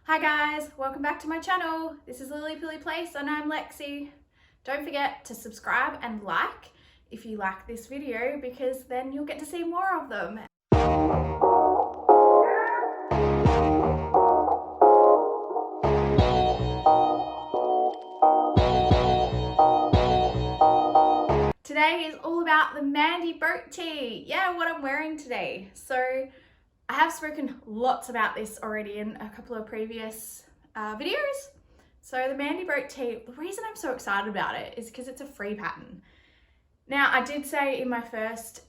Hi guys, welcome back to my channel. This is Lily Pilly Place and I'm Lexi. Don't forget to subscribe and like if you like this video because then you'll get to see more of them. Today is all about the Mandy Boat Tee. Yeah, what I'm wearing today. So I have spoken lots about this already in a couple of previous videos. So the Mandy Boat Tee, the reason I'm so excited about it is because it's a free pattern. Now I did say in my first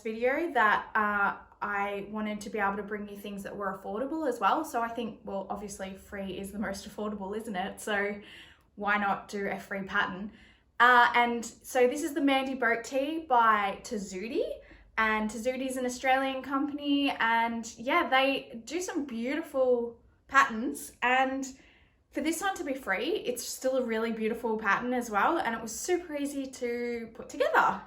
video that I wanted to be able to bring you things that were affordable as well. So I think, well, obviously free is the most affordable, isn't it? So why not do a free pattern? And so this is the Mandy Boat Tee by Tessuti. And Tessuti is an Australian company, and yeah, they do some beautiful patterns. And for this one to be free, it's still a really beautiful pattern as well, and it was super easy to put together.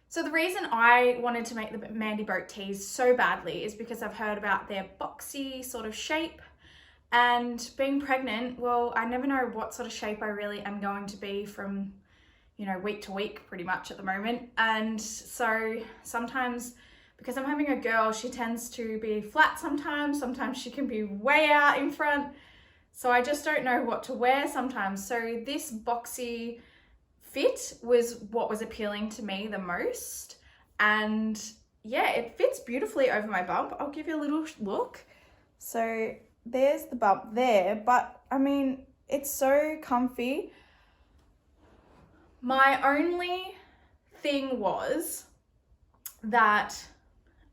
So the reason I wanted to make the Mandy Boat Tees so badly is because I've heard about their boxy sort of shape, and being pregnant, well, I never know what sort of shape I really am going to be from week to week pretty much at the moment. And so sometimes, because I'm having a girl, she tends to be flat sometimes she can be way out in front. So I just don't know what to wear sometimes. So this boxy fit was what was appealing to me the most. And yeah, it fits beautifully over my bump. I'll give you a little look. So there's the bump there, but I mean, it's so comfy. My only thing was that,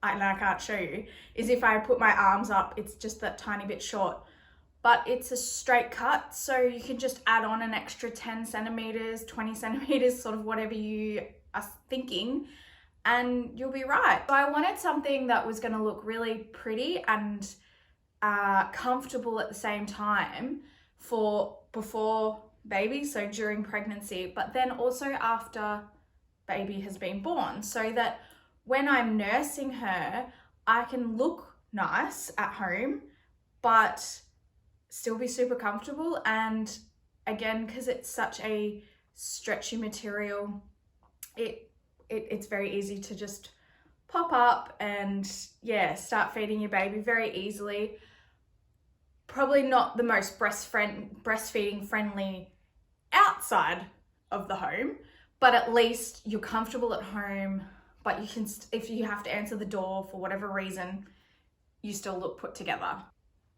and I can't show you, is if I put my arms up, it's just that tiny bit short. But it's a straight cut, so you can just add on an extra 10 centimeters, 20 centimeters, sort of whatever you are thinking, and you'll be right. So I wanted something that was gonna look really pretty and comfortable at the same time for before baby, so during pregnancy, but then also after baby has been born, so that when I'm nursing her, I can look nice at home, but still be super comfortable. And again, because it's such a stretchy material, it's very easy to just pop up and yeah, start feeding your baby very easily. Probably not the most breastfeeding friendly outside of the home, but at least you're comfortable at home, but you can, if you have to answer the door for whatever reason, you still look put together.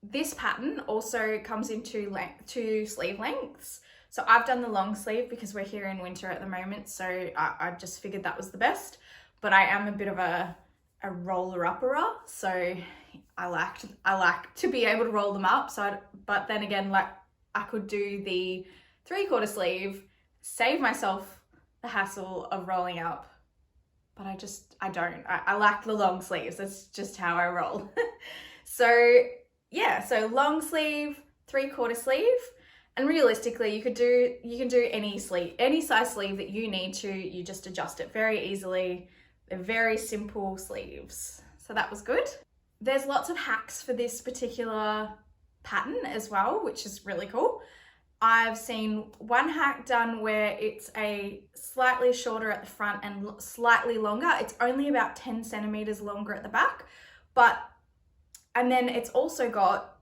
This pattern also comes in two sleeve lengths. So I've done the long sleeve because we're here in winter at the moment, so I just figured that was the best, but I am a bit of a roller-upperer, so I like to be able to roll them up. So but then again, like, I could do the 3/4 sleeve, save myself the hassle of rolling up, but I don't. I like the long sleeves. That's just how I roll. So yeah, so long sleeve, 3/4 sleeve, and realistically you can do any size sleeve that you need to. You just adjust it very easily. They're very simple sleeves. So that was good. There's lots of hacks for this particular pattern as well, which is really cool. I've seen one hack done where it's a slightly shorter at the front and slightly longer. It's only about 10 centimeters longer at the back, and then it's also got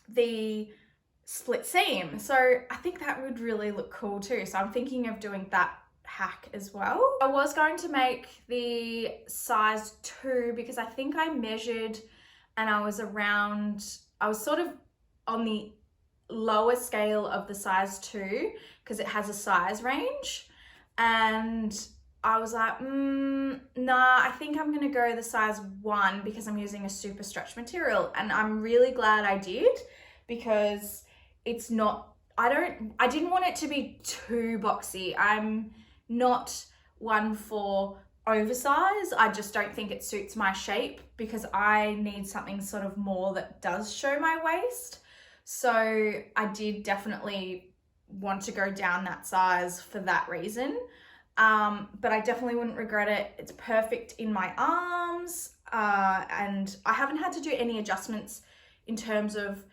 the split seam. So I think that would really look cool too. So I'm thinking of doing that hack as well. I was going to make the size 2 because I think I measured and I was sort of on the lower scale of the size 2 because it has a size range, and I was like, nah, I think I'm gonna go the size 1 because I'm using a super stretch material. And I'm really glad I did, because it's not, I didn't want it to be too boxy. I'm not one for oversize. I just don't think it suits my shape because I need something sort of more that does show my waist. So I did definitely want to go down that size for that reason. But I definitely wouldn't regret it. It's perfect in my arms, and I haven't had to do any adjustments in terms of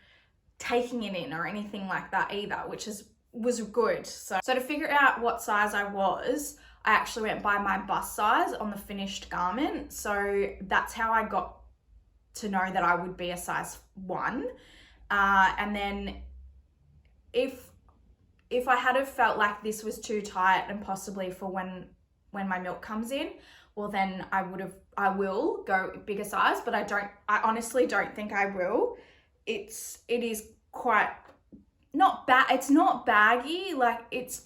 taking it in or anything like that either, which was good. So to figure out what size I was, I actually went by my bust size on the finished garment. So that's how I got to know that I would be a size 1. And then if I had have felt like this was too tight and possibly for when my milk comes in, well then I will go bigger size, but I honestly don't think I will. It is quite it's not baggy, like it's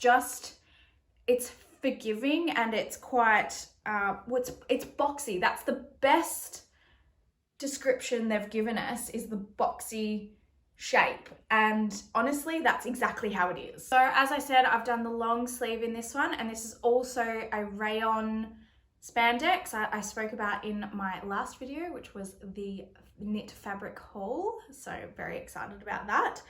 forgiving, and it's quite it's boxy. That's the best description they've given us, is the boxy shape, and honestly that's exactly how it is. So as I said, I've done the long sleeve in this one, and this is also a rayon spandex I spoke about in my last video, which was the knit fabric haul, so very excited about that.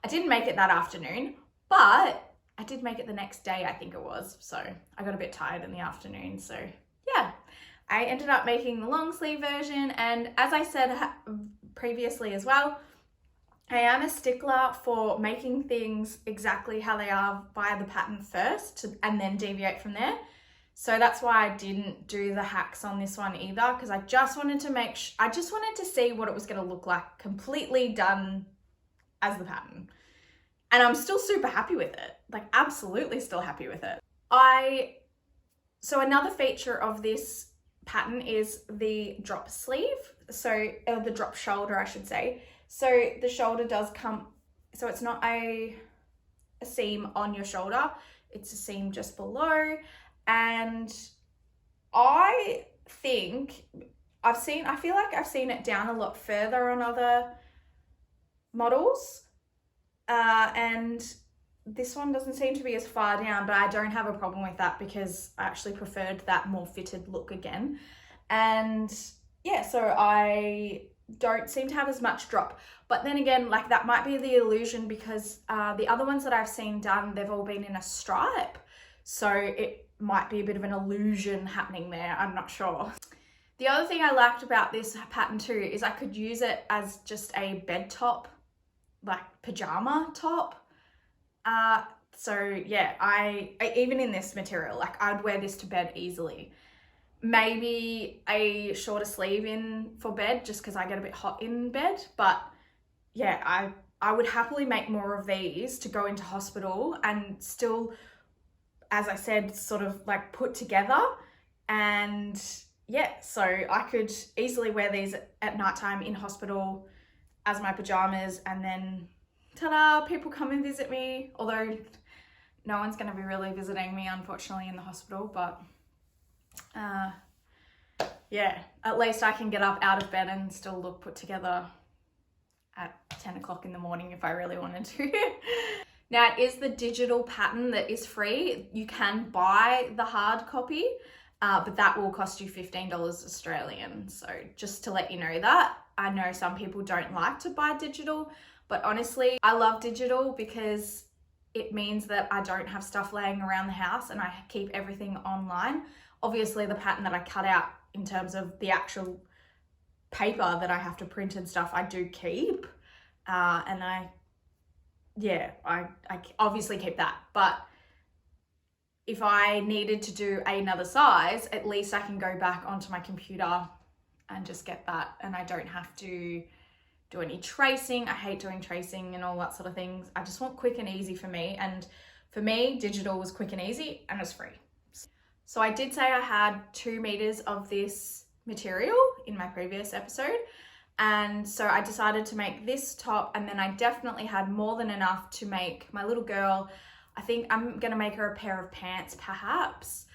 I didn't make it that afternoon, but I did make it the next day, I think it was, so I got a bit tired in the afternoon. So yeah, I ended up making the long sleeve version, and as I said previously as well, I am a stickler for making things exactly how they are via the pattern first and then deviate from there. So that's why I didn't do the hacks on this one either, because I just wanted to see what it was going to look like completely done as the pattern. And I'm still super happy with it, like absolutely still happy with it. So another feature of this pattern is the drop sleeve, so the drop shoulder I should say. So the shoulder does come, so it's not a seam on your shoulder, it's a seam just below. And I feel like I've seen it down a lot further on other models, and this one doesn't seem to be as far down, but I don't have a problem with that because I actually preferred that more fitted look again. And yeah, so I don't seem to have as much drop, but then again, like that might be the illusion because the other ones that I've seen done, they've all been in a stripe, so it might be a bit of an illusion happening there, I'm not sure. The other thing I liked about this pattern too is I could use it as just a bed top, like pajama top. So yeah, I even in this material, like I'd wear this to bed easily. Maybe a shorter sleeve in for bed just because I get a bit hot in bed, but yeah, I would happily make more of these to go into hospital and still, as I said, sort of like put together. And yeah, so I could easily wear these at nighttime in hospital as my pajamas, and then ta-da, people come and visit me, although no one's going to be really visiting me unfortunately in the hospital, but yeah, at least I can get up out of bed and still look put together at 10 o'clock in the morning if I really wanted to. Now, it is the digital pattern that is free. You can buy the hard copy, but that will cost you $15 Australian. So just to let you know that. I know some people don't like to buy digital, but honestly, I love digital because it means that I don't have stuff laying around the house and I keep everything online. Obviously, the pattern that I cut out in terms of the actual paper that I have to print and stuff, I do keep. And I obviously keep that. But if I needed to do another size, at least I can go back onto my computer and just get that. And I don't have to do any tracing. I hate doing tracing and all that sort of things. I just want quick and easy for me. And for me, digital was quick and easy and it was free. So I did say I had 2 meters of this material in my previous episode. And so I decided to make this top, and then I definitely had more than enough to make my little girl. I think I'm gonna make her a pair of pants perhaps,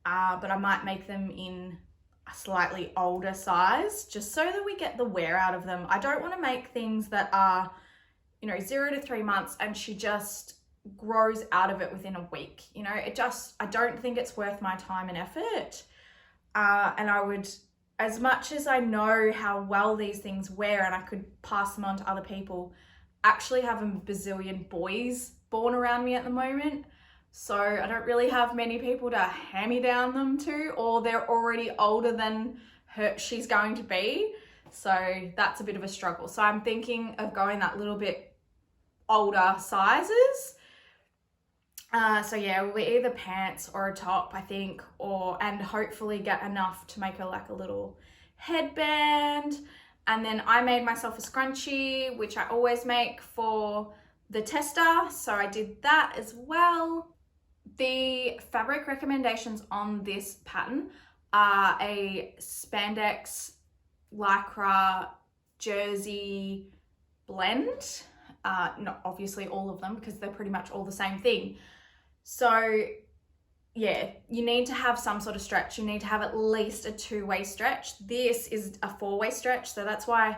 but I might make them in a slightly older size just so that we get the wear out of them. I don't wanna make things that are, 0 to 3 months and she just grows out of it within a week. I don't think it's worth my time and effort. And I would, as much as I know how well these things wear and I could pass them on to other people, actually have a bazillion boys born around me at the moment. So I don't really have many people to hand-me-down them to, or they're already older than she's going to be. So that's a bit of a struggle. So I'm thinking of going that little bit older sizes. So yeah, we'll be either pants or a top, I think, and hopefully get enough to make her like a little headband. And then I made myself a scrunchie, which I always make for the tester, so I did that as well. The fabric recommendations on this pattern are a spandex lycra jersey blend. Not obviously all of them because they're pretty much all the same thing. So yeah, you need to have some sort of stretch. You need to have at least a 2-way stretch. This is a 4-way stretch, so that's why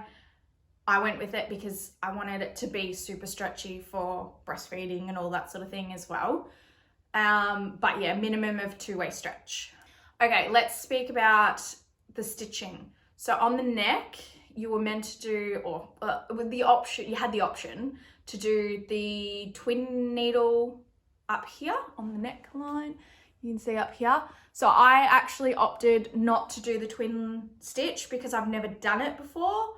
I went with it, because I wanted it to be super stretchy for breastfeeding and all that sort of thing as well. But yeah, minimum of 2-way stretch. Okay, let's speak about the stitching. So on the neck, you were meant to do, or with the option, you had the option to do the twin needle up here on the neckline. You can see up here. So I actually opted not to do the twin stitch because I've never done it before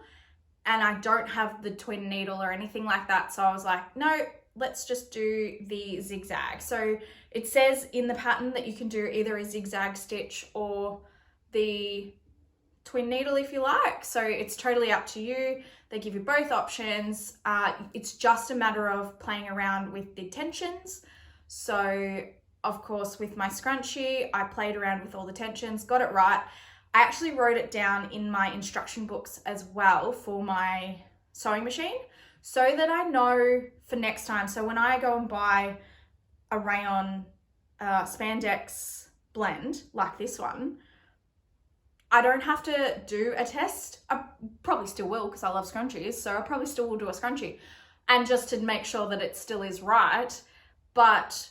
and I don't have the twin needle or anything like that. So I was like, no, let's just do the zigzag. So it says in the pattern that you can do either a zigzag stitch or the twin needle if you like. So it's totally up to you. They give you both options. It's just a matter of playing around with the tensions. So of course with my scrunchie, I played around with all the tensions, got it right. I actually wrote it down in my instruction books as well for my sewing machine so that I know for next time. So when I go and buy a rayon spandex blend like this one, I don't have to do a test. I probably still will because I love scrunchies, so I probably still will do a scrunchie, and just to make sure that it still is right. But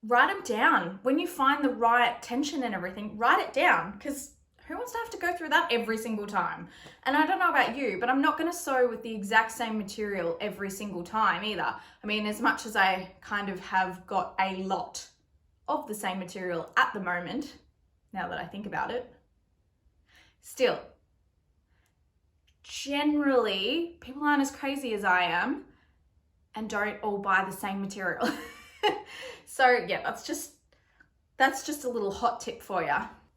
write them down. When you find the right tension and everything, write it down, because who wants to have to go through that every single time? And I don't know about you, but I'm not going to sew with the exact same material every single time either. I mean, as much as I kind of have got a lot of the same material at the moment, now that I think about it, still, generally, people aren't as crazy as I am and don't all buy the same material. So yeah, that's just a little hot tip for you.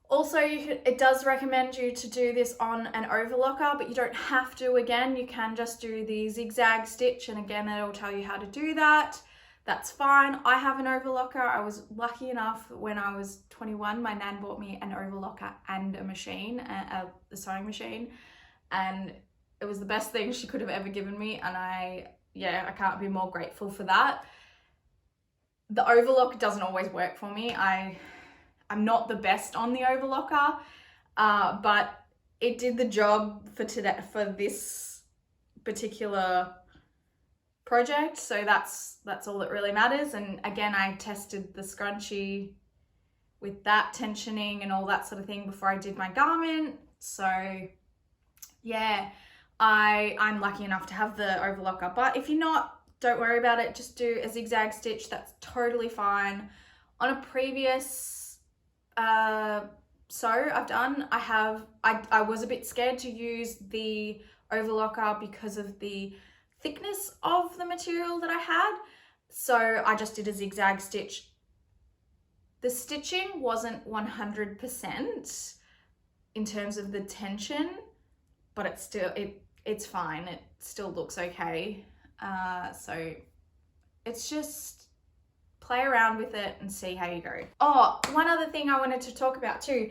Also, it does recommend you to do this on an overlocker, but you don't have to. Again, you can just do the zigzag stitch, and again, it'll tell you how to do that. That's fine. I have an overlocker. I was lucky enough when I was 21, my nan bought me an overlocker and a machine, a sewing machine, and it was the best thing she could have ever given me, and I can't be more grateful for that. The overlock doesn't always work for me. I'm not the best on the overlocker, but it did the job for this particular project. So that's all that really matters. And again, I tested the scrunchie with that tensioning and all that sort of thing before I did my garment. So yeah, I'm lucky enough to have the overlocker. But if you're not, don't worry about it. Just do a zigzag stitch. That's totally fine. On a previous sew I've done, I was a bit scared to use the overlocker because of the thickness of the material that I had. So I just did a zigzag stitch. The stitching wasn't 100% in terms of the tension, but it's fine. It still looks okay. So it's just play around with it and see how you go. Oh, one other thing I wanted to talk about too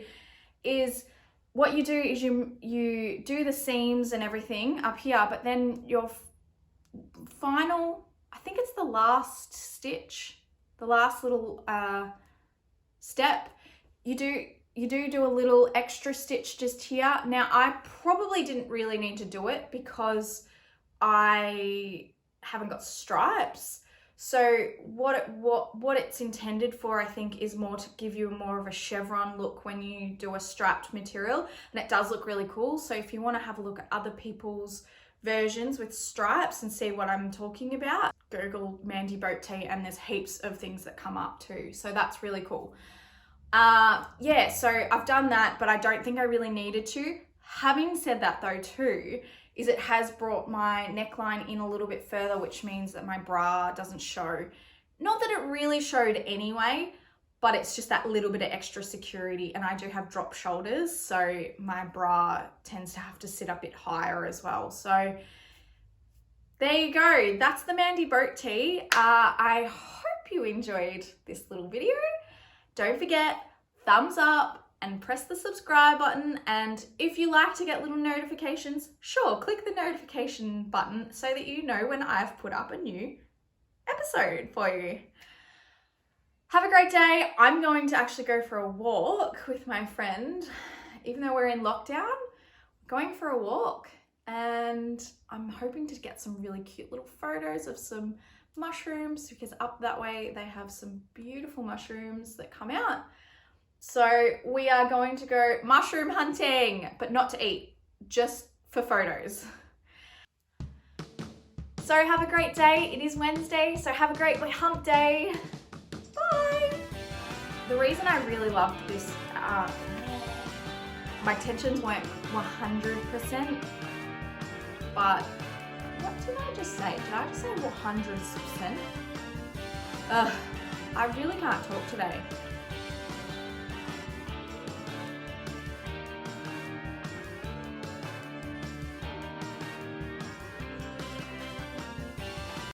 is what you do is you do the seams and everything up here, but then your final, I think it's the last stitch, the last little step, you do a little extra stitch just here. Now I probably didn't really need to do it because I haven't got stripes. So what it's intended for, I think, is more to give you more of a chevron look when you do a striped material, and it does look really cool. So if you want to have a look at other people's versions with stripes and see what I'm talking about, Google Mandy Boat Tee and there's heaps of things that come up too. So that's really cool. Yeah, so I've done that, but I don't think I really needed to. Having said that though too, is it has brought my neckline in a little bit further, which means that my bra doesn't show. Not that it really showed anyway, but it's just that little bit of extra security. And I do have drop shoulders, so my bra tends to have to sit a bit higher as well. So there you go. That's the Mandy Boat Tee. I hope you enjoyed this little video. Don't forget, thumbs up and press the subscribe button. And if you like to get little notifications, sure, click the notification button so that you know when I've put up a new episode for you. Have a great day. I'm going to actually go for a walk with my friend. Even though we're in lockdown, going for a walk. And I'm hoping to get some really cute little photos of some mushrooms, because up that way they have some beautiful mushrooms that come out. So we are going to go mushroom hunting, but not to eat, just for photos. So have a great day. It is Wednesday, so have a great hump day. Bye. The reason I really loved this, my tensions weren't 100%, but what did I just say? Did I just say 100%? I really can't talk today.